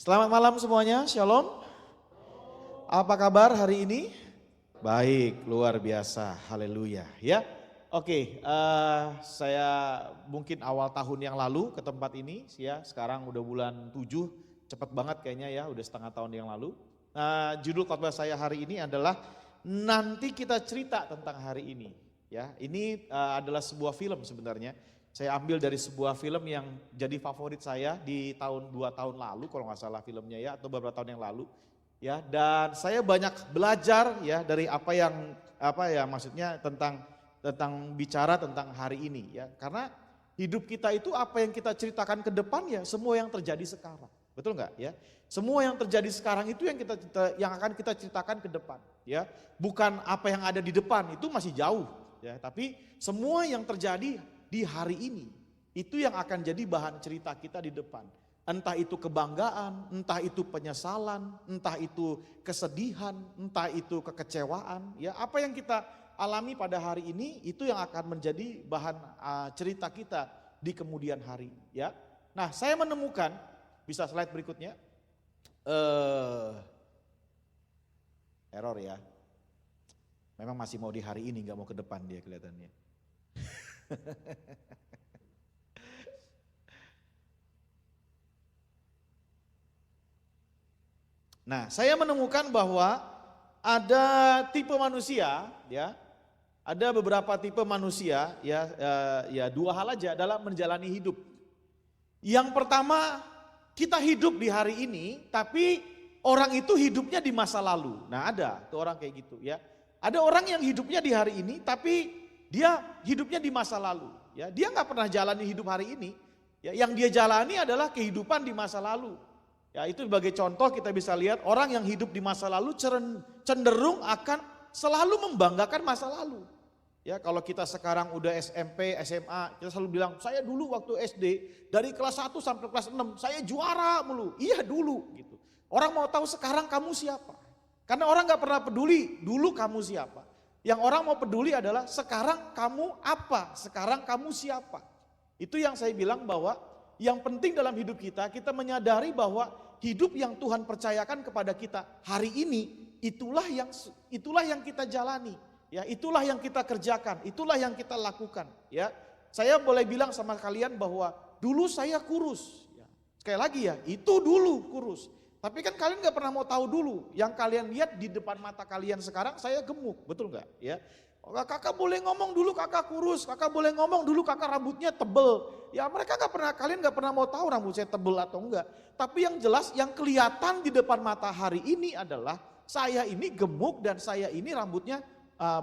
Selamat malam semuanya, Shalom. Apa kabar hari ini? Baik, luar biasa, haleluya ya. Oke, saya mungkin awal tahun yang lalu ke tempat ini ya, sekarang udah bulan 7, cepet banget kayaknya ya, udah setengah tahun yang lalu. Judul khotbah saya hari ini adalah nanti kita cerita tentang hari ini. Ya, ini adalah sebuah film sebenarnya. Saya ambil dari sebuah film yang jadi favorit saya di tahun 2 tahun lalu kalau nggak salah filmnya ya, atau beberapa tahun yang lalu. Ya, dan saya banyak belajar ya dari maksudnya tentang bicara tentang hari ini ya. Karena hidup kita itu apa yang kita ceritakan ke depan ya semua yang terjadi sekarang. Betul nggak ya? Semua yang terjadi sekarang itu yang akan kita ceritakan ke depan ya. Bukan apa yang ada di depan itu masih jauh ya, tapi semua yang terjadi di hari ini itu yang akan jadi bahan cerita kita di depan. Entah itu kebanggaan, entah itu penyesalan, entah itu kesedihan, entah itu kekecewaan, ya apa yang kita alami pada hari ini itu yang akan menjadi bahan cerita kita di kemudian hari, ya. Nah, saya menemukan, bisa slide berikutnya, error ya. Memang masih mau di hari ini, nggak mau ke depan dia kelihatannya. Nah, saya menemukan bahwa ada tipe manusia, ya, ada beberapa tipe manusia, ya dua hal aja dalam menjalani hidup. Yang pertama, kita hidup di hari ini, tapi orang itu hidupnya di masa lalu. Nah, ada tuh orang kayak gitu, ya. Ada orang yang hidupnya di hari ini, tapi dia hidupnya di masa lalu. Ya, dia nggak pernah jalani hidup hari ini. Ya, yang dia jalani adalah kehidupan di masa lalu. Ya, itu sebagai contoh kita bisa lihat orang yang hidup di masa lalu cenderung akan selalu membanggakan masa lalu. Ya, kalau kita sekarang udah SMP, SMA, kita selalu bilang, saya dulu waktu SD dari kelas 1 sampai kelas 6 saya juara mulu. Iya dulu gitu. Orang mau tahu sekarang kamu siapa? Karena orang gak pernah peduli dulu kamu siapa. Yang orang mau peduli adalah sekarang kamu apa? Sekarang kamu siapa? Itu yang saya bilang bahwa yang penting dalam hidup kita menyadari bahwa hidup yang Tuhan percayakan kepada kita hari ini itulah yang kita jalani, ya, itulah yang kita kerjakan, itulah yang kita lakukan, ya. Saya boleh bilang sama kalian bahwa dulu saya kurus, ya. Sekali lagi ya, itu dulu kurus. Tapi kan kalian gak pernah mau tahu dulu, yang kalian lihat di depan mata kalian sekarang saya gemuk, betul gak? Ya. Kakak boleh ngomong dulu kakak kurus, kakak boleh ngomong dulu kakak rambutnya tebel. Ya mereka kalian gak pernah mau tahu rambut saya tebel atau enggak. Tapi yang jelas yang kelihatan di depan mata hari ini adalah saya ini gemuk dan saya ini rambutnya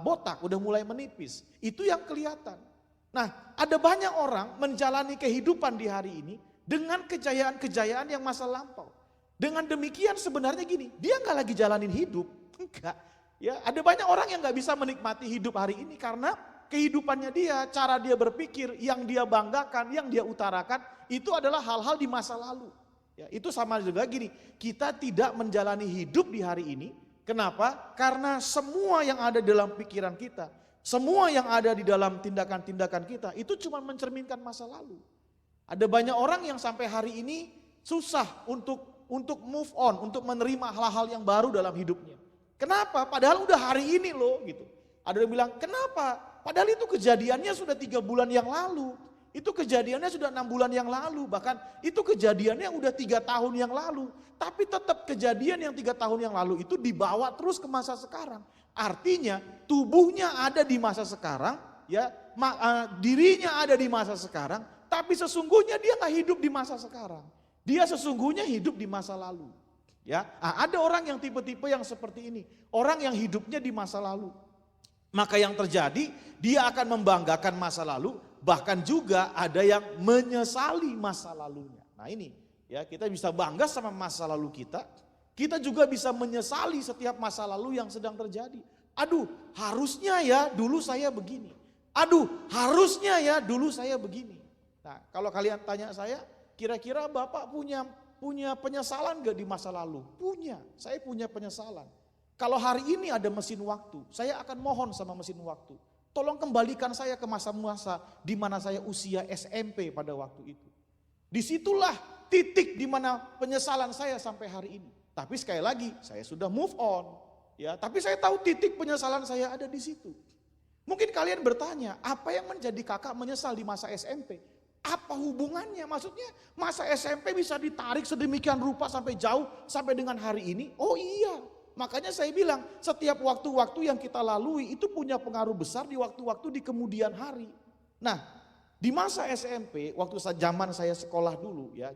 botak, udah mulai menipis. Itu yang kelihatan. Nah, ada banyak orang menjalani kehidupan di hari ini dengan kejayaan-kejayaan yang masa lampau. Dengan demikian sebenarnya gini, dia nggak lagi jalanin hidup, enggak. Ya, ada banyak orang yang nggak bisa menikmati hidup hari ini karena kehidupannya dia, cara dia berpikir, yang dia banggakan, yang dia utarakan itu adalah hal-hal di masa lalu. Ya, itu sama juga gini, kita tidak menjalani hidup di hari ini. Kenapa? Karena semua yang ada dalam pikiran kita, semua yang ada di dalam tindakan-tindakan kita itu cuma mencerminkan masa lalu. Ada banyak orang yang sampai hari ini susah untuk move on, untuk menerima hal-hal yang baru dalam hidupnya. Kenapa? Padahal udah hari ini loh gitu. Ada yang bilang, kenapa? Padahal itu kejadiannya sudah 3 bulan yang lalu. Itu kejadiannya sudah 6 bulan yang lalu. Bahkan itu kejadiannya udah 3 tahun yang lalu. Tapi tetap kejadian yang 3 tahun yang lalu itu dibawa terus ke masa sekarang. Artinya tubuhnya ada di masa sekarang, ya, dirinya ada di masa sekarang. Tapi sesungguhnya dia gak hidup di masa sekarang. Dia sesungguhnya hidup di masa lalu. Ya, ada orang yang tipe-tipe yang seperti ini. Orang yang hidupnya di masa lalu. Maka yang terjadi, dia akan membanggakan masa lalu, bahkan juga ada yang menyesali masa lalunya. Nah ini, ya, kita bisa bangga sama masa lalu kita. Kita juga bisa menyesali setiap masa lalu yang sedang terjadi. Aduh, harusnya ya dulu saya begini. Aduh, harusnya ya dulu saya begini. Nah, kalau kalian tanya saya, kira-kira Bapak punya penyesalan gak di masa lalu? Punya, saya punya penyesalan. Kalau hari ini ada mesin waktu, saya akan mohon sama mesin waktu. Tolong kembalikan saya ke masa-masa di mana saya usia SMP pada waktu itu. Disitulah titik di mana penyesalan saya sampai hari ini. Tapi sekali lagi, saya sudah move on. Ya, tapi saya tahu titik penyesalan saya ada di situ. Mungkin kalian bertanya, apa yang menjadi kakak menyesal di masa SMP? Apa hubungannya? Maksudnya masa SMP bisa ditarik sedemikian rupa sampai jauh, sampai dengan hari ini? Oh iya, makanya saya bilang setiap waktu-waktu yang kita lalui itu punya pengaruh besar di waktu-waktu di kemudian hari. Nah, di masa SMP, waktu zaman saya sekolah dulu ya,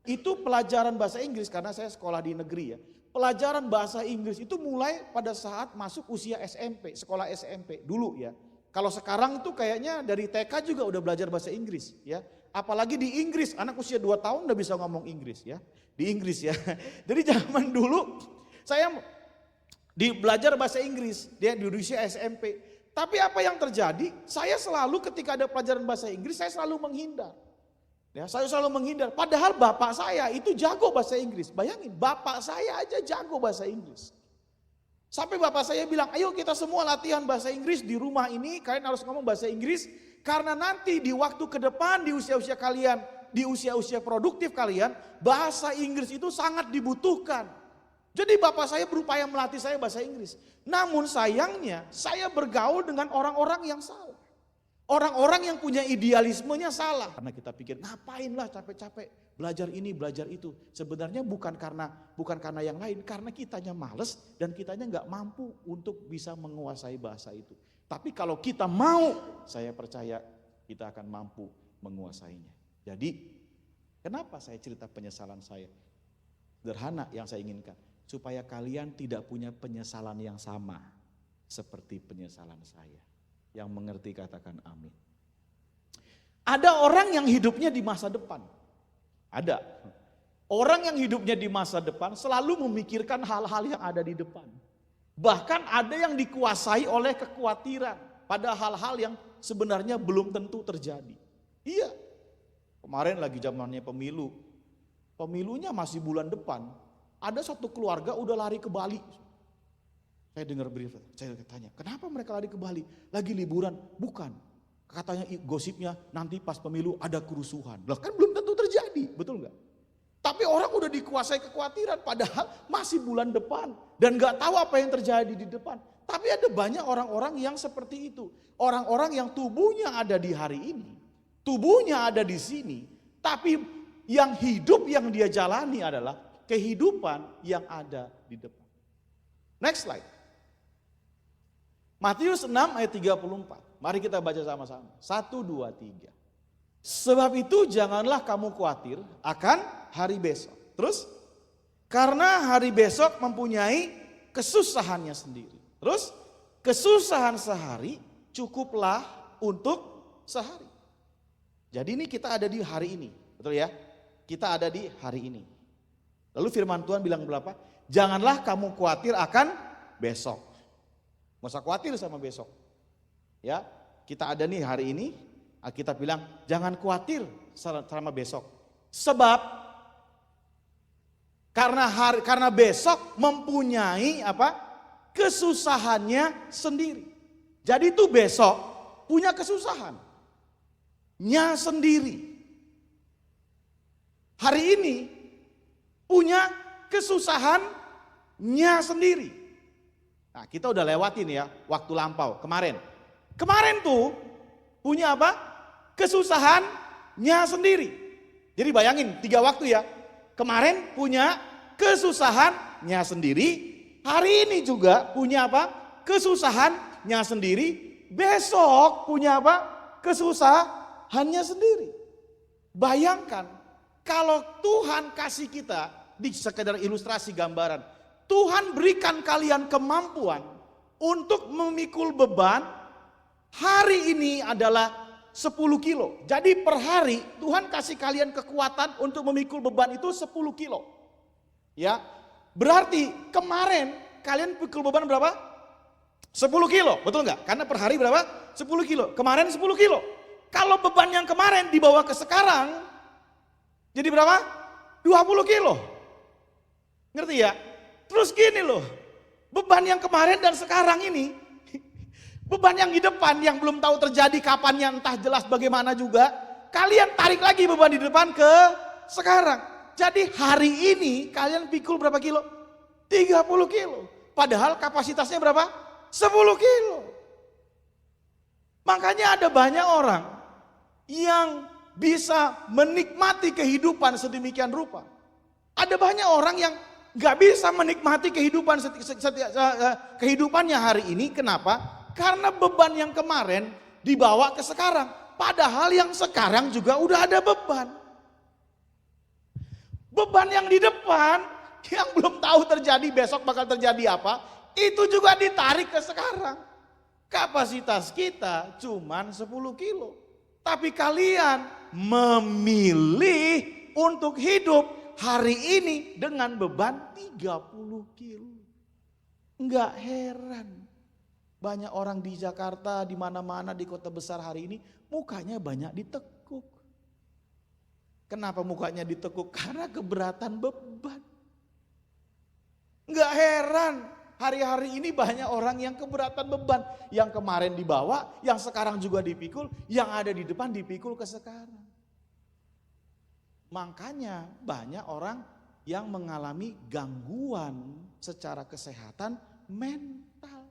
itu pelajaran bahasa Inggris karena saya sekolah di negeri ya. Pelajaran bahasa Inggris itu mulai pada saat masuk usia SMP, sekolah SMP dulu ya. Kalau sekarang itu kayaknya dari TK juga udah belajar bahasa Inggris ya. Apalagi di Inggris, anak usia 2 tahun udah bisa ngomong Inggris ya. Di Inggris ya. Jadi zaman dulu saya belajar bahasa Inggris dia di usia SMP. Tapi apa yang terjadi? Saya selalu ketika ada pelajaran bahasa Inggris saya selalu menghindar. Ya, saya selalu menghindar. Padahal bapak saya itu jago bahasa Inggris. Bayangin, bapak saya aja jago bahasa Inggris. Sampai bapak saya bilang, ayo kita semua latihan bahasa Inggris di rumah ini, kalian harus ngomong bahasa Inggris. Karena nanti di waktu ke depan, di usia-usia kalian, di usia-usia produktif kalian, bahasa Inggris itu sangat dibutuhkan. Jadi bapak saya berupaya melatih saya bahasa Inggris. Namun sayangnya, saya bergaul dengan orang-orang yang salah. Orang-orang yang punya idealismenya salah. Karena kita pikir, ngapainlah capek-capek belajar ini, belajar itu. Sebenarnya bukan karena yang lain, karena kitanya males dan kitanya nggak mampu untuk bisa menguasai bahasa itu. Tapi kalau kita mau, saya percaya kita akan mampu menguasainya. Jadi, kenapa saya cerita penyesalan saya? Sederhana yang saya inginkan, supaya kalian tidak punya penyesalan yang sama seperti penyesalan saya. Yang mengerti katakan amin. Ada orang yang hidupnya di masa depan. Ada. Orang yang hidupnya di masa depan selalu memikirkan hal-hal yang ada di depan. Bahkan ada yang dikuasai oleh kekhawatiran pada hal-hal yang sebenarnya belum tentu terjadi. Iya. Kemarin lagi zamannya pemilu. Pemilunya masih bulan depan. Ada satu keluarga udah lari ke Bali. Saya dengar berita, saya tanya, kenapa mereka lari ke Bali? Lagi liburan? Bukan. Katanya gosipnya nanti pas pemilu ada kerusuhan. Loh kan belum tentu terjadi, betul nggak? Tapi orang udah dikuasai kekhawatiran, padahal masih bulan depan. Dan nggak tahu apa yang terjadi di depan. Tapi ada banyak orang-orang yang seperti itu. Orang-orang yang tubuhnya ada di hari ini. Tubuhnya ada di sini. Tapi yang hidup yang dia jalani adalah kehidupan yang ada di depan. Next slide. Matius 6 ayat 34. Mari kita baca sama-sama. 1, 2, 3. Sebab itu janganlah kamu khawatir akan hari besok. Terus, karena hari besok mempunyai kesusahannya sendiri. Terus, kesusahan sehari cukuplah untuk sehari. Jadi ini kita ada di hari ini. Betul ya? Kita ada di hari ini. Lalu firman Tuhan bilang berapa? Janganlah kamu khawatir akan besok. Nggak usah khawatir sama besok. Ya, kita ada nih hari ini, kita bilang jangan khawatir sama besok. Sebab karena besok mempunyai apa? Kesusahannya sendiri. Jadi itu besok punya kesusahannya sendiri. Hari ini punya kesusahannya sendiri. Nah, kita udah lewatin ya waktu lampau kemarin. Kemarin tuh punya apa? Kesusahannya sendiri. Jadi bayangin 3 waktu ya. Kemarin punya kesusahannya sendiri. Hari ini juga punya apa? Kesusahannya sendiri. Besok punya apa? Kesusahannya sendiri. Bayangkan kalau Tuhan kasih kita, di sekedar ilustrasi gambaran, Tuhan berikan kalian kemampuan untuk memikul beban. Hari ini adalah 10 kilo. Jadi per hari Tuhan kasih kalian kekuatan untuk memikul beban itu 10 kilo. Ya, berarti kemarin kalian pikul beban berapa? 10 kilo, betul nggak? Karena per hari berapa? 10 kilo. Kemarin 10 kilo. Kalau beban yang kemarin dibawa ke sekarang, jadi berapa? 20 kilo. Ngerti ya? Terus gini loh, beban yang kemarin dan sekarang ini, beban yang di depan yang belum tahu terjadi kapannya entah jelas bagaimana juga, kalian tarik lagi beban di depan ke sekarang. Jadi hari ini kalian pikul berapa kilo? 30 kilo. Padahal kapasitasnya berapa? 10 kilo. Makanya ada banyak orang yang bisa menikmati kehidupan sedemikian rupa. Ada banyak orang yang gak bisa menikmati kehidupannya hari ini. Kenapa? Karena beban yang kemarin dibawa ke sekarang. Padahal yang sekarang juga udah ada beban. Beban yang di depan, yang belum tahu terjadi besok bakal terjadi apa, itu juga ditarik ke sekarang. Kapasitas kita cuman 10 kilo. Tapi kalian memilih untuk hidup hari ini dengan beban 30 kilo. Enggak heran. Banyak orang di Jakarta, di mana-mana di kota besar hari ini, mukanya banyak ditekuk. Kenapa mukanya ditekuk? Karena keberatan beban. Enggak heran, hari-hari ini banyak orang yang keberatan beban. Yang kemarin dibawa, yang sekarang juga dipikul, yang ada di depan dipikul ke sekarang. Makanya banyak orang yang mengalami gangguan secara kesehatan mental.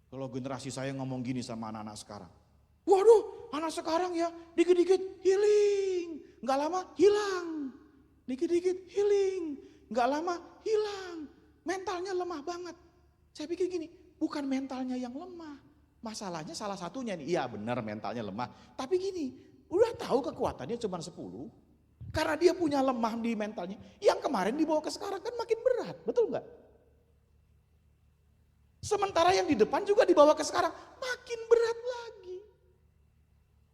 Kalau generasi saya ngomong gini sama anak-anak sekarang. Waduh, anak sekarang ya dikit-dikit healing, nggak lama hilang. Dikit-dikit healing, nggak lama hilang. Mentalnya lemah banget. Saya pikir gini, bukan mentalnya yang lemah. Masalahnya salah satunya nih, iya benar mentalnya lemah. Tapi gini, udah tahu kekuatannya cuma 10. Karena dia punya lemah di mentalnya. Yang kemarin dibawa ke sekarang kan makin berat, betul nggak? Sementara yang di depan juga dibawa ke sekarang, makin berat lagi.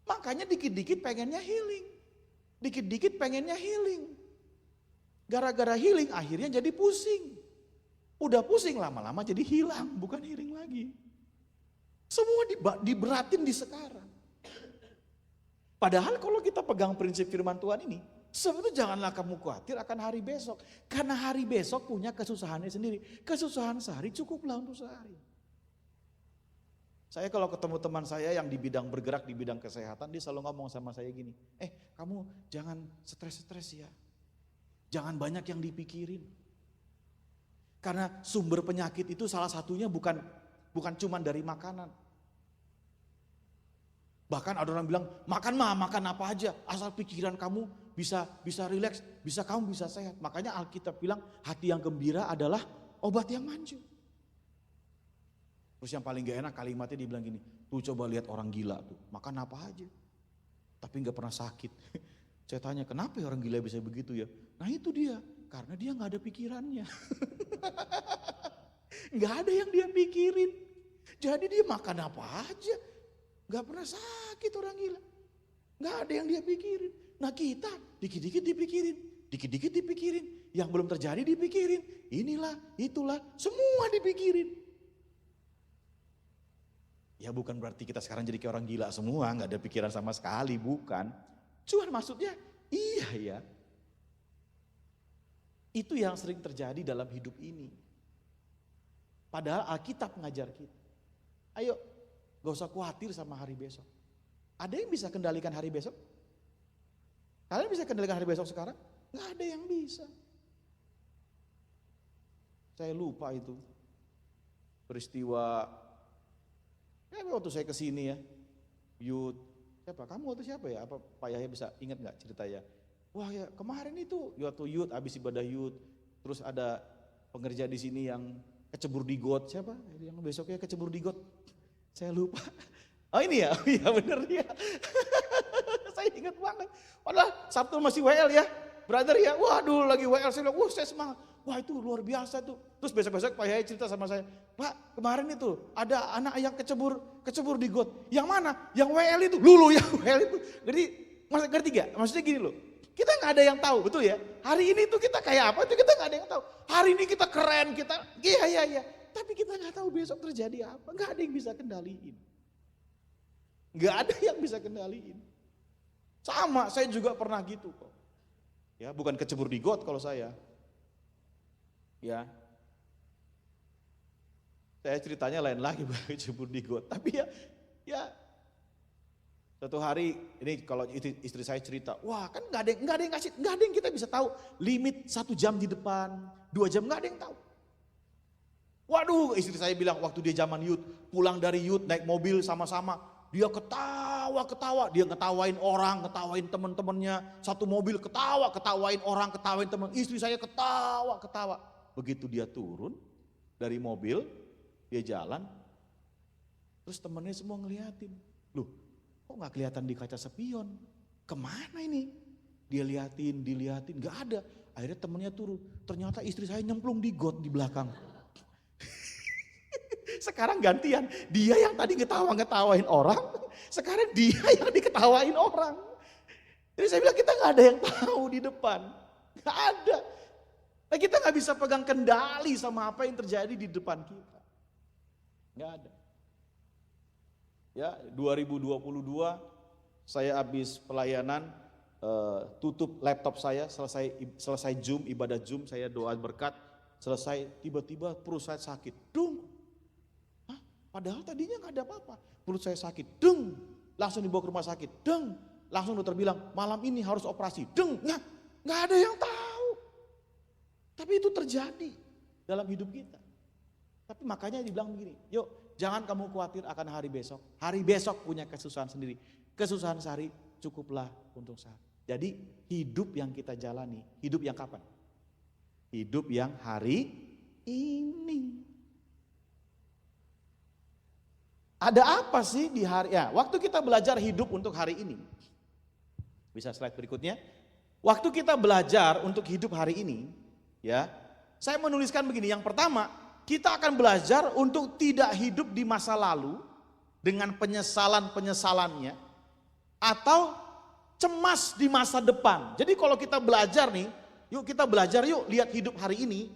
Makanya dikit-dikit pengennya healing. Dikit-dikit pengennya healing. Gara-gara healing akhirnya jadi pusing. Udah pusing lama-lama jadi hilang, bukan healing lagi. Semua diberatin di sekarang. Padahal kalau kita pegang prinsip firman Tuhan ini, sebetulnya janganlah kamu khawatir akan hari besok. Karena hari besok punya kesusahannya sendiri. Kesusahan sehari cukuplah untuk sehari. Saya kalau ketemu teman saya yang di bidang bergerak di bidang kesehatan, dia selalu ngomong sama saya gini, kamu jangan stres-stres ya. Jangan banyak yang dipikirin. Karena sumber penyakit itu salah satunya bukan cuma dari makanan. Bahkan ada orang bilang, makan apa aja, asal pikiran kamu bisa rileks, kamu bisa sehat. Makanya Alkitab bilang, hati yang gembira adalah obat yang manjur. Terus yang paling gak enak kalimatnya dia bilang gini, tuh coba lihat orang gila tuh, makan apa aja, tapi gak pernah sakit. Saya tanya, kenapa ya orang gila bisa begitu ya? Nah itu dia, karena dia gak ada pikirannya. Gak ada yang dia pikirin. Jadi dia makan apa aja, gak pernah sakit orang gila. Gak ada yang dia pikirin. Nah kita dikit-dikit dipikirin. Yang belum terjadi dipikirin. Inilah, itulah, semua dipikirin. Ya bukan berarti kita sekarang jadi kayak orang gila semua, gak ada pikiran sama sekali, bukan. Cuman maksudnya, iya ya. Itu yang sering terjadi dalam hidup ini. Padahal Alkitab mengajar kita. Ayo, gak usah khawatir sama hari besok. Ada yang bisa kendalikan hari besok? Kalian bisa kendalikan hari besok sekarang? Gak ada yang bisa. Saya lupa itu. Peristiwa, waktu saya kesini ya. Youth, siapa? Kamu atau siapa ya? Apa Pak Yahya bisa ingat gak ceritanya? Wah ya kemarin itu, waktu youth, habis ibadah youth. Terus ada pengerja di sini yang kecebur di got, siapa? Yang besoknya kecebur di got. Saya lupa. Oh ini ya, oh iya bener ya. Saya ingat banget. Padahal Sabtu masih WL ya, brother ya. Waduh lagi WL, saya bilang, saya semangat. Wah itu luar biasa tuh. Terus besok-besok Pak Yahya cerita sama saya, Pak kemarin itu ada anak yang kecebur di got. Yang mana? Yang WL itu, lulu yang WL itu. Jadi ngerti gak? Maksudnya gini loh, kita gak ada yang tahu, betul ya? Hari ini tuh kita kayak apa itu kita gak ada yang tahu. Hari ini kita keren, kita iya. Tapi kita gak tahu besok terjadi apa, gak ada yang bisa kendaliin. Gak ada yang bisa kendaliin. Sama, saya juga pernah gitu kok. Ya, bukan kecebur di got kalau saya. Ya. Saya ceritanya lain lagi bukan kecebur di got. Tapi ya Ya, suatu hari ini kalau istri saya cerita, wah kan nggak ada yang kasih, nggak ada yang kita bisa tahu limit 1 jam di depan, 2 jam nggak ada yang tahu. Waduh, istri saya bilang waktu dia zaman youth, pulang dari youth naik mobil sama-sama, dia ketawa-ketawa, dia ngetawain orang, ngetawain teman-temannya, satu mobil ketawain orang, ketawain teman. Istri saya ketawa-ketawa. Begitu dia turun dari mobil, dia jalan, terus temennya semua ngeliatin. Loh, kok nggak kelihatan di kaca spion? Kemana ini? Dia diliatin, nggak ada. Akhirnya temennya turun. Ternyata istri saya nyemplung di got di belakang. Sekarang gantian, dia yang tadi ngetawain orang, sekarang dia yang diketawain orang. Jadi saya bilang kita nggak ada yang tahu di depan, nggak ada. Nah, kita nggak bisa pegang kendali sama apa yang terjadi di depan kita, nggak ada. Ya, 2022 saya habis pelayanan, tutup laptop saya, selesai Zoom, ibadah Zoom, saya doa berkat, selesai tiba-tiba perut saya sakit, padahal tadinya nggak ada apa-apa, perut saya sakit, langsung dibawa ke rumah sakit, langsung dokter bilang malam ini harus operasi, nggak ada yang tahu, tapi itu terjadi dalam hidup kita. Tapi makanya dibilang begini, yuk jangan kamu khawatir akan hari besok punya kesusahan sendiri, kesusahan sehari cukuplah untuk sehari. Jadi hidup yang kita jalani, hidup yang kapan? Hidup yang hari ini. Ada apa sih di hari ya? Waktu kita belajar hidup untuk hari ini. Bisa slide berikutnya. Waktu kita belajar untuk hidup hari ini, ya. Saya menuliskan begini, yang pertama, kita akan belajar untuk tidak hidup di masa lalu dengan penyesalan-penyesalannya atau cemas di masa depan. Jadi kalau kita belajar nih, yuk kita belajar yuk lihat hidup hari ini,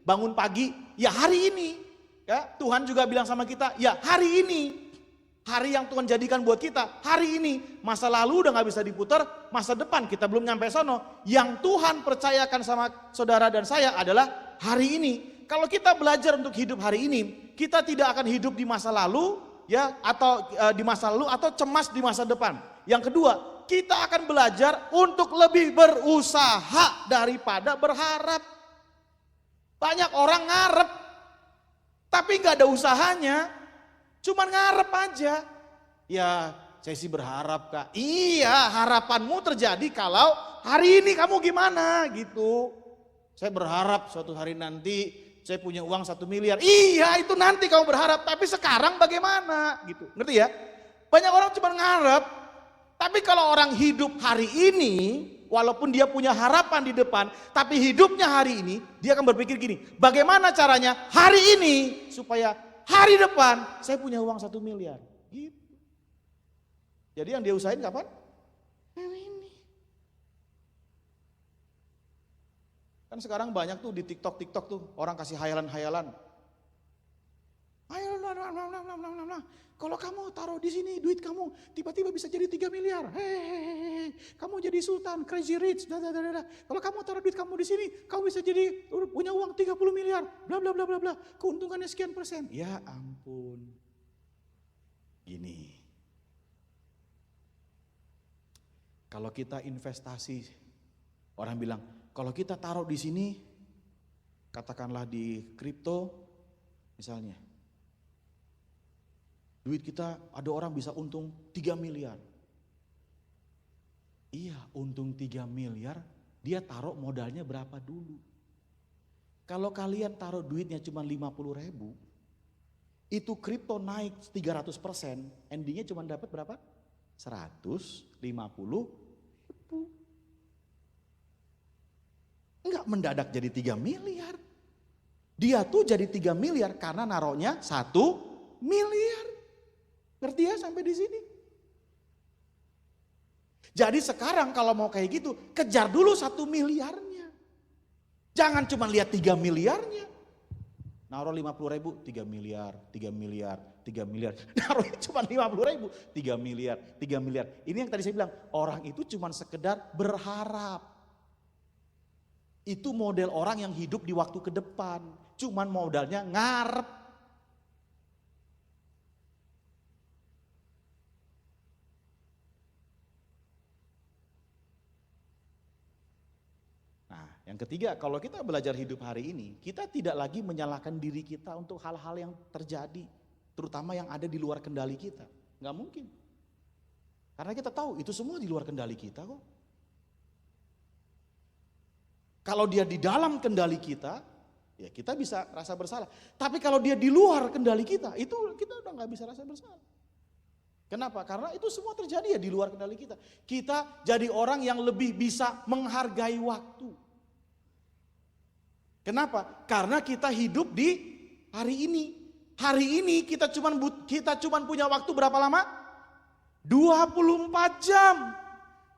bangun pagi, ya hari ini. Ya, Tuhan juga bilang sama kita, ya hari ini, hari yang Tuhan jadikan buat kita, hari ini. Masa lalu udah gak bisa diputar, masa depan kita belum nyampe sono. Yang Tuhan percayakan sama saudara dan saya adalah hari ini. Kalau kita belajar untuk hidup hari ini, kita tidak akan hidup di masa lalu, ya, atau di masa lalu atau cemas di masa depan. Yang kedua, kita akan belajar untuk lebih berusaha daripada berharap. Banyak orang ngarep, tapi nggak ada usahanya, cuman ngarep aja. Ya, saya sih berharap Kak. Iya, harapanmu terjadi kalau hari ini kamu gimana gitu. Saya berharap suatu hari nanti saya punya uang 1 miliar. Iya, itu nanti kamu berharap, tapi sekarang bagaimana gitu. Ngerti ya? Banyak orang cuma ngarep, tapi kalau orang hidup hari ini, walaupun dia punya harapan di depan, tapi hidupnya hari ini, dia akan berpikir gini, bagaimana caranya hari ini supaya hari depan saya punya uang 1 miliar. Gitu. Jadi yang dia usahain kapan? Hari ini. Kan sekarang banyak tuh di TikTok tuh orang kasih hayalan-hayalan. Kalau kamu taruh di sini duit kamu tiba-tiba bisa jadi 3 miliar. Hehehe, kamu jadi sultan, crazy rich. Kalau kamu taruh duit kamu di sini, kamu bisa jadi punya uang 30 miliar. Bla bla bla bla bla. Keuntungannya sekian persen. Ya ampun. Gini. Kalau kita investasi, orang bilang, kalau kita taruh di sini, katakanlah di kripto misalnya. Duit kita ada orang bisa untung 3 miliar. Iya, untung 3 miliar, dia taruh modalnya berapa dulu. Kalau kalian taruh duitnya cuma 50.000, itu kripto naik 300%, endingnya cuma dapat berapa? 150.000. Enggak mendadak jadi 3 miliar. Dia tuh jadi 3 miliar karena naruhnya 1 miliar. Ngerti ya sampai di sini? Jadi sekarang kalau mau kayak gitu, kejar dulu 1 miliarnya. Jangan cuma lihat 3 miliarnya. Naruh 50.000, 3 miliar, 3 miliar, 3 miliar. Naruh cuma 50.000, 3 miliar, 3 miliar. Ini yang tadi saya bilang, orang itu cuma sekedar berharap. Itu model orang yang hidup di waktu ke depan. Cuman modalnya ngarep. yang ketiga, kalau kita belajar hidup hari ini, kita tidak lagi menyalahkan diri kita untuk hal-hal yang terjadi, terutama yang ada di luar kendali kita. Nggak mungkin. Karena kita tahu itu semua di luar kendali kita kok. Kalau dia di dalam kendali kita, ya kita bisa rasa bersalah. Tapi kalau dia di luar kendali kita, itu kita udah nggak bisa rasa bersalah. Kenapa? Karena itu semua terjadi ya di luar kendali kita. Kita jadi orang yang lebih bisa menghargai waktu. Kenapa? Karena kita hidup di hari ini. Hari ini kita cuman punya waktu berapa lama? 24 jam.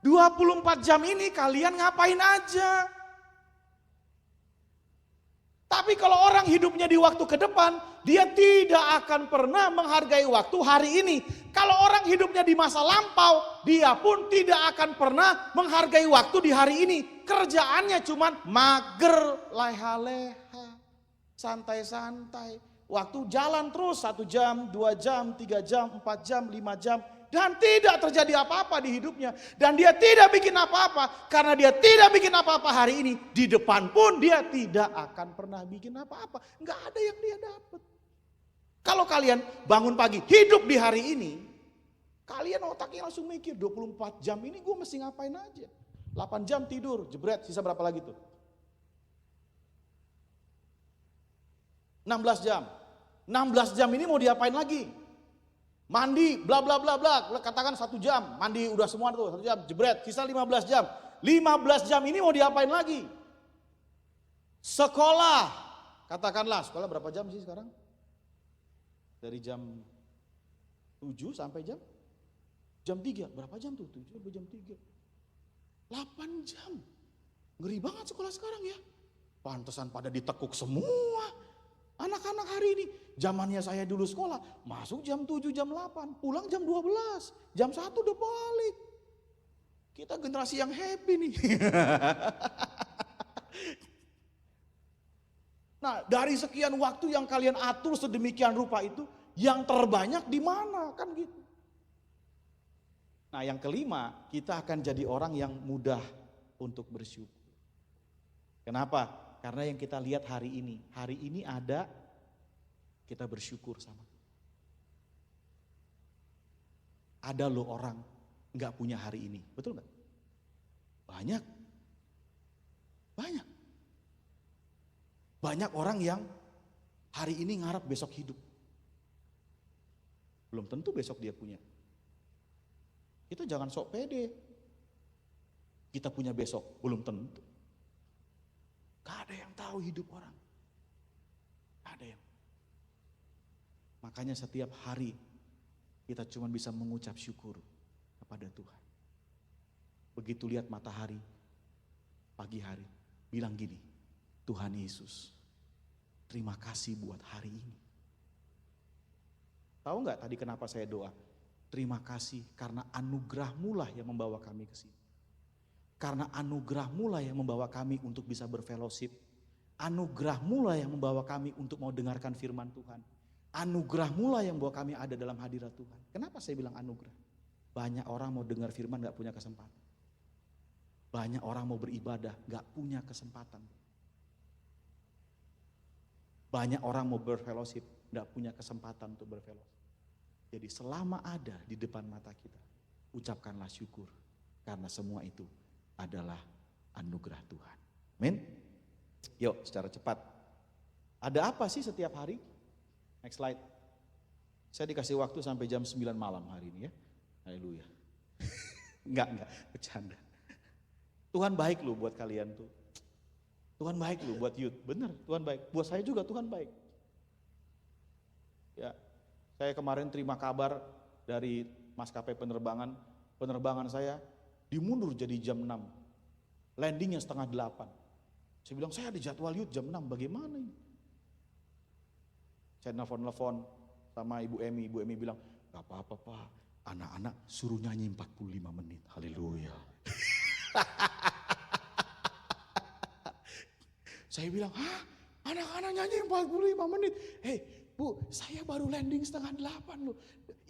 24 jam ini kalian ngapain aja? Tapi kalau orang hidupnya di waktu ke depan, dia tidak akan pernah menghargai waktu hari ini. Kalau orang hidupnya di masa lampau, dia pun tidak akan pernah menghargai waktu di hari ini. Kerjaannya cuman mager, leha-leha, santai-santai. Waktu jalan terus 1 jam, 2 jam, 3 jam, 4 jam, 5 jam. Dan tidak terjadi apa-apa di hidupnya. Dan dia tidak bikin apa-apa. Karena dia tidak bikin apa-apa hari ini. Di depan pun dia tidak akan pernah bikin apa-apa. Nggak ada yang dia dapat. Kalau kalian bangun pagi, hidup di hari ini. Kalian otaknya langsung mikir, 24 jam ini gue mesti ngapain aja. 8 jam tidur, jebret, sisa berapa lagi tuh? 16 jam. 16 jam ini mau diapain lagi? Mandi, bla bla bla bla, katakan 1 jam, mandi udah semua tuh, 1 jam, jebret, sisa 15 jam. 15 jam ini mau diapain lagi? Sekolah, katakanlah, sekolah berapa jam sih sekarang? Dari jam 7 sampai jam 3, berapa jam tuh? 7 sampai jam 3. 8 jam, ngeri banget sekolah sekarang ya. Pantesan pada ditekuk semua. Anak-anak hari ini, zamannya saya dulu sekolah, masuk jam 7, jam 8, pulang jam 12, jam 1 udah balik. Kita generasi yang happy nih. Nah, dari sekian waktu yang kalian atur sedemikian rupa itu, yang terbanyak di mana? Kan gitu. Nah, yang kelima, kita akan jadi orang yang mudah untuk bersyukur. Kenapa? Karena yang kita lihat hari ini ada, kita bersyukur sama. Ada loh orang gak punya hari ini, betul gak? Banyak. Banyak orang yang hari ini ngarap besok hidup. Belum tentu besok dia punya. Kita jangan sok pede. Kita punya besok, belum tentu. Gak ada yang tahu hidup orang. Gak ada yang. Makanya setiap hari kita cuma bisa mengucap syukur kepada Tuhan. Begitu lihat matahari, pagi hari, bilang gini, Tuhan Yesus, terima kasih buat hari ini. Tahu gak tadi kenapa saya doa? Terima kasih karena anugerah-Mu lah yang membawa kami ke sini. Karena anugerah-Mu lah yang membawa kami untuk bisa berfellowship. Anugerah-Mu lah yang membawa kami untuk mau dengarkan firman Tuhan. Anugerah-Mu lah yang membawa kami ada dalam hadirat Tuhan. Kenapa saya bilang anugerah? Banyak orang mau dengar firman gak punya kesempatan. Banyak orang mau beribadah gak punya kesempatan. Banyak orang mau berfellowship gak punya kesempatan untuk berfellowship. Jadi selama ada di depan mata kita, ucapkanlah syukur. Karena semua itu adalah anugerah Tuhan. Amin. Yuk secara cepat. Ada apa sih setiap hari? Next slide. Saya dikasih waktu sampai jam 9 malam hari ini ya. Haleluya. Enggak, bercanda. Tuhan baik loh buat kalian tuh. Tuhan baik loh buat youth. Bener, Tuhan baik. Buat saya juga Tuhan baik. Ya, saya kemarin terima kabar dari maskapai penerbangan saya dimundur jadi jam 6. Landingnya setengah 8. Saya bilang, saya ada jadwal youth jam 6, bagaimana ini? Saya nelfon sama Ibu Emi bilang, gak apa-apa Pak, anak-anak suruh nyanyi 45 menit, haleluya. Saya bilang, hah? Anak-anak nyanyi 45 menit? Hei, Bu, saya baru landing 7:30 loh.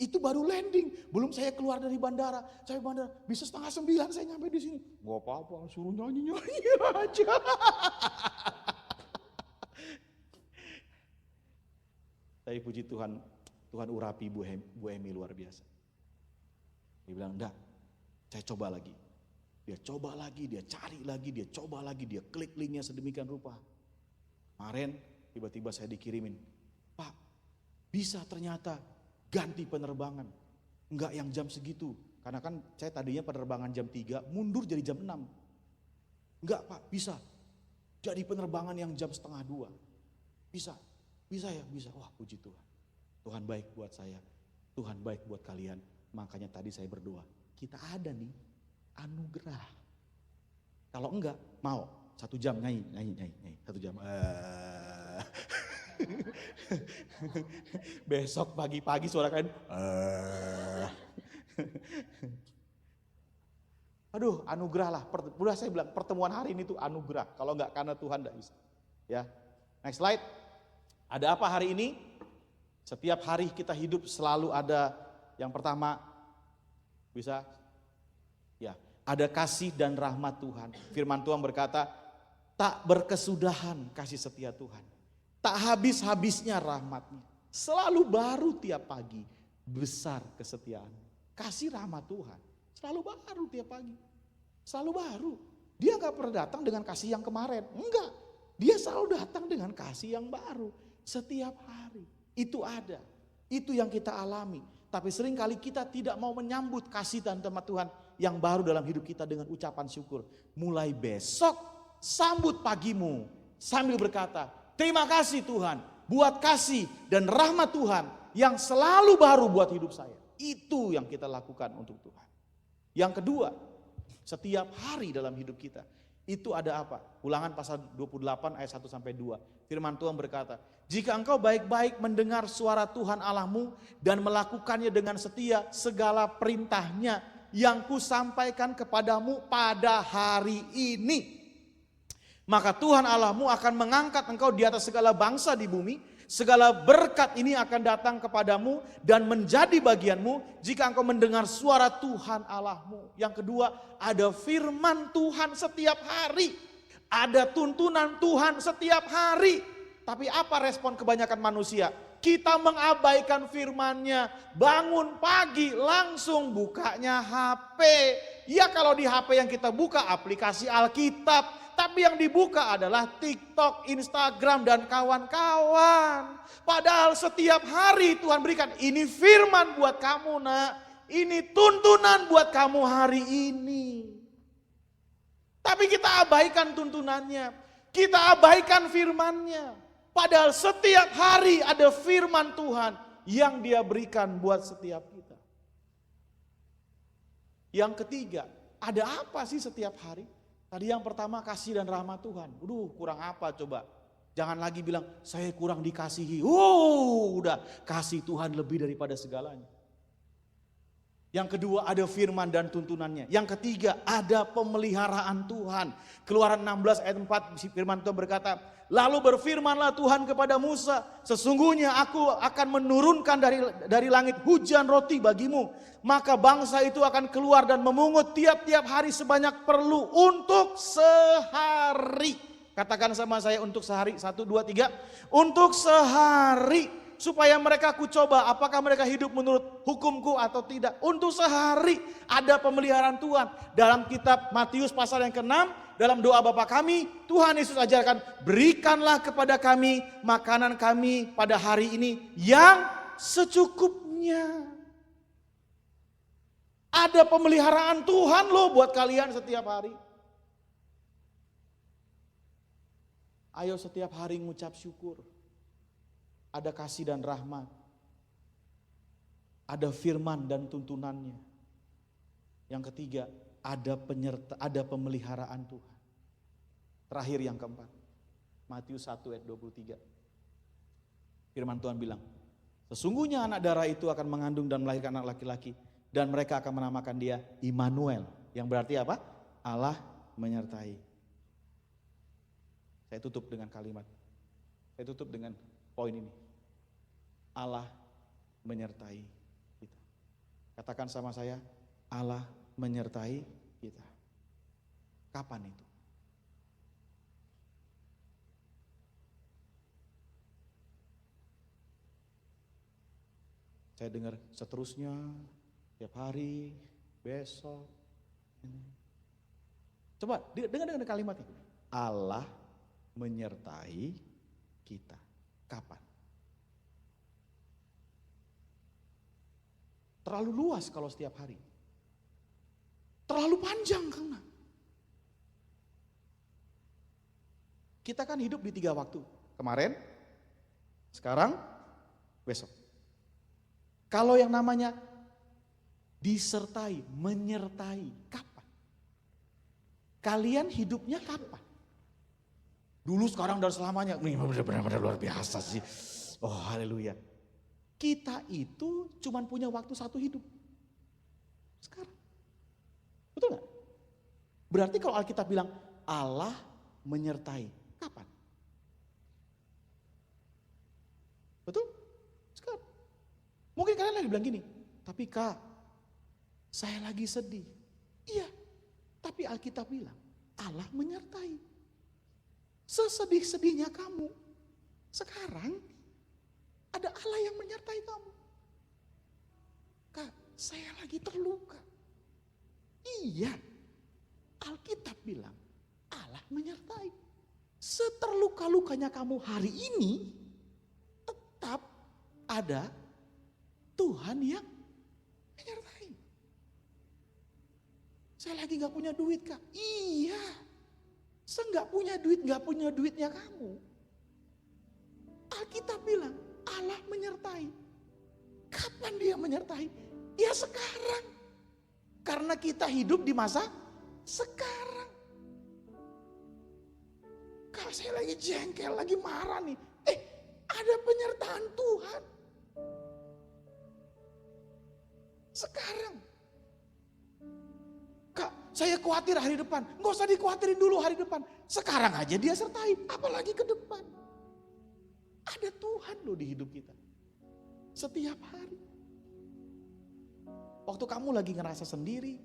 Itu baru landing, belum saya keluar dari bandara. Saya bandara bisa 8:30 saya nyampe di sini. Gak apa-apa, suruh nyanyi-nyanyi aja. Tapi puji Tuhan, Tuhan urapi Bu Emi luar biasa. Dia bilang, enggak, saya coba lagi. Dia coba lagi, dia cari lagi, dia coba lagi, dia klik linknya sedemikian rupa. Kemarin tiba-tiba saya dikirimin, Pak, bisa ternyata ganti penerbangan. Enggak yang jam segitu. Karena kan saya tadinya penerbangan jam 3, mundur jadi jam 6. Enggak Pak, bisa. Jadi penerbangan yang jam 1:30. Bisa, bisa ya, bisa. Wah puji Tuhan. Tuhan baik buat saya, Tuhan baik buat kalian. Makanya tadi saya berdoa, kita ada nih anugerah. Kalau enggak, mau 1 jam nyanyi 1 jam. Besok pagi-pagi suara kalian. Aduh, anugerah lah. Udah saya bilang pertemuan hari ini tuh anugerah. Kalau enggak karena Tuhan enggak bisa. Ya. Next slide. Ada apa hari ini? Setiap hari kita hidup selalu ada yang pertama bisa ya, ada kasih dan rahmat Tuhan. Firman Tuhan berkata, tak berkesudahan kasih setia Tuhan. Tak habis-habisnya rahmatnya. Selalu baru tiap pagi, besar kesetiaan. Kasih rahmat Tuhan, selalu baru tiap pagi. Selalu baru. Dia gak pernah datang dengan kasih yang kemarin. Enggak, dia selalu datang dengan kasih yang baru. Setiap hari, itu ada. Itu yang kita alami. Tapi seringkali kita tidak mau menyambut kasih dan rahmat Tuhan yang baru dalam hidup kita dengan ucapan syukur. Mulai besok, sambut pagimu sambil berkata, terima kasih Tuhan buat kasih dan rahmat Tuhan yang selalu baru buat hidup saya. Itu yang kita lakukan untuk Tuhan. Yang kedua, setiap hari dalam hidup kita, itu ada apa? Ulangan pasal 28 ayat 1-2. Firman Tuhan berkata, jika engkau baik-baik mendengar suara Tuhan Allahmu dan melakukannya dengan setia segala perintahnya yang kusampaikan kepadamu pada hari ini, maka Tuhan Allahmu akan mengangkat engkau di atas segala bangsa di bumi. Segala berkat ini akan datang kepadamu dan menjadi bagianmu jika engkau mendengar suara Tuhan Allahmu. Yang kedua, ada firman Tuhan setiap hari. Ada tuntunan Tuhan setiap hari. Tapi apa respon kebanyakan manusia? Kita mengabaikan firman-Nya. Bangun pagi langsung bukanya HP. Ya kalau di HP yang kita buka aplikasi Alkitab. Tapi yang dibuka adalah TikTok, Instagram, dan kawan-kawan. Padahal setiap hari Tuhan berikan, ini firman buat kamu nak. Ini tuntunan buat kamu hari ini. Tapi kita abaikan tuntunannya. Kita abaikan firman-Nya. Padahal setiap hari ada firman Tuhan yang Dia berikan buat setiap kita. Yang ketiga, ada apa sih setiap hari? Tadi yang pertama kasih dan rahmat Tuhan. Kurang apa coba? Jangan lagi bilang saya kurang dikasihi. Udah kasih Tuhan lebih daripada segalanya. Yang kedua ada firman dan tuntunannya. Yang ketiga ada pemeliharaan Tuhan. Keluaran 16 ayat 4 firman Tuhan berkata, lalu berfirmanlah Tuhan kepada Musa, sesungguhnya aku akan menurunkan dari langit hujan roti bagimu. Maka bangsa itu akan keluar dan memungut tiap-tiap hari sebanyak perlu untuk sehari. Katakan sama saya untuk sehari, 1, 2, 3. Untuk sehari. Supaya mereka kucoba apakah mereka hidup menurut hukumku atau tidak. Untuk sehari ada pemeliharaan Tuhan. Dalam kitab Matius pasal yang ke-6, dalam doa Bapa kami, Tuhan Yesus ajarkan, berikanlah kepada kami makanan kami pada hari ini yang secukupnya. Ada pemeliharaan Tuhan loh buat kalian setiap hari. Ayo setiap hari ngucap syukur. Ada kasih dan rahmat. Ada firman dan tuntunannya. Yang ketiga, ada pemeliharaan Tuhan. Terakhir yang keempat. Matius 1 ayat 23. Firman Tuhan bilang, sesungguhnya anak darah itu akan mengandung dan melahirkan anak laki-laki. Dan mereka akan menamakan dia Immanuel. Yang berarti apa? Allah menyertai. Saya tutup dengan kalimat. Saya tutup dengan poin ini. Allah menyertai kita. Katakan sama saya, Allah menyertai kita. Kapan itu? Saya dengar seterusnya, tiap hari, besok. Coba dengar kalimat itu. Allah menyertai kita. Kapan? Terlalu luas kalau setiap hari. Terlalu panjang karena kita kan hidup di 3 waktu. Kemarin, sekarang, besok. Kalau yang namanya disertai, menyertai, kapan? Kalian hidupnya kapan? Dulu, sekarang, dan selamanya. Ini benar-benar luar biasa sih. Oh, haleluya. Kita itu cuma punya waktu 1 hidup. Sekarang. Betul gak? Berarti kalau Alkitab bilang Allah menyertai, kapan? Betul? Sekarang. Mungkin kalian lagi bilang gini, tapi Kak, saya lagi sedih. Iya, tapi Alkitab bilang Allah menyertai. Sesedih-sedihnya kamu, sekarang ada Allah yang menyertai kamu. Kak, saya lagi terluka. Iya, Alkitab bilang Allah menyertai. Seterluka-lukanya kamu hari ini, tetap ada Tuhan yang menyertai. Saya lagi gak punya duit Kak. Iya, saya gak punya duit, gak punya duitnya kamu. Alkitab bilang Allah menyertai. Kapan dia menyertai? Ya sekarang. Karena kita hidup di masa sekarang. Kalau saya lagi jengkel, lagi marah nih. Ada penyertaan Tuhan. Sekarang. Kak, saya khawatir hari depan. Nggak usah dikhawatirin dulu hari depan. Sekarang aja dia sertai, apalagi ke depan. Ada Tuhan loh di hidup kita. Setiap hari. Waktu kamu lagi ngerasa sendiri,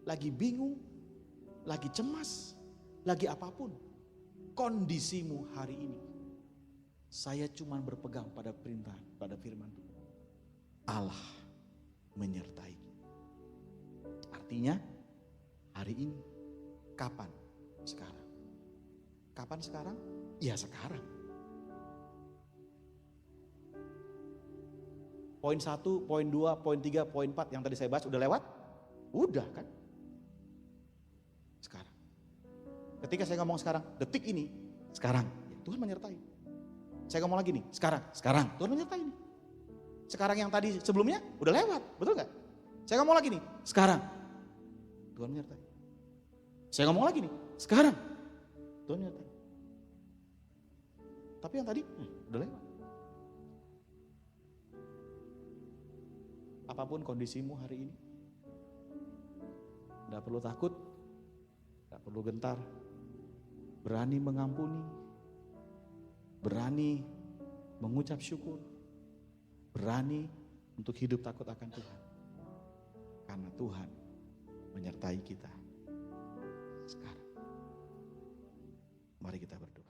lagi bingung, lagi cemas, lagi apapun. Kondisimu hari ini. Saya cuma berpegang pada perintah, pada firman Tuhan. Allah menyertai. Artinya hari ini. Kapan? Sekarang. Kapan sekarang? Ya sekarang. Poin 1, poin 2, poin 3, poin 4 yang tadi saya bahas udah lewat? Udah kan? Sekarang. Ketika saya ngomong sekarang, detik ini, sekarang. Ya, Tuhan menyertai. Saya ngomong lagi nih, sekarang. Tuhan menyertai nih. Sekarang yang tadi sebelumnya udah lewat, betul gak? Saya ngomong lagi nih, sekarang. Tuhan menyertai. Saya ngomong lagi nih, sekarang. Tuhan menyertai. Tapi yang tadi, udah lewat. Apapun kondisimu hari ini, tidak perlu takut, tidak perlu gentar, berani mengampuni, berani mengucap syukur, berani untuk hidup takut akan Tuhan. Karena Tuhan menyertai kita sekarang. Mari kita berdoa.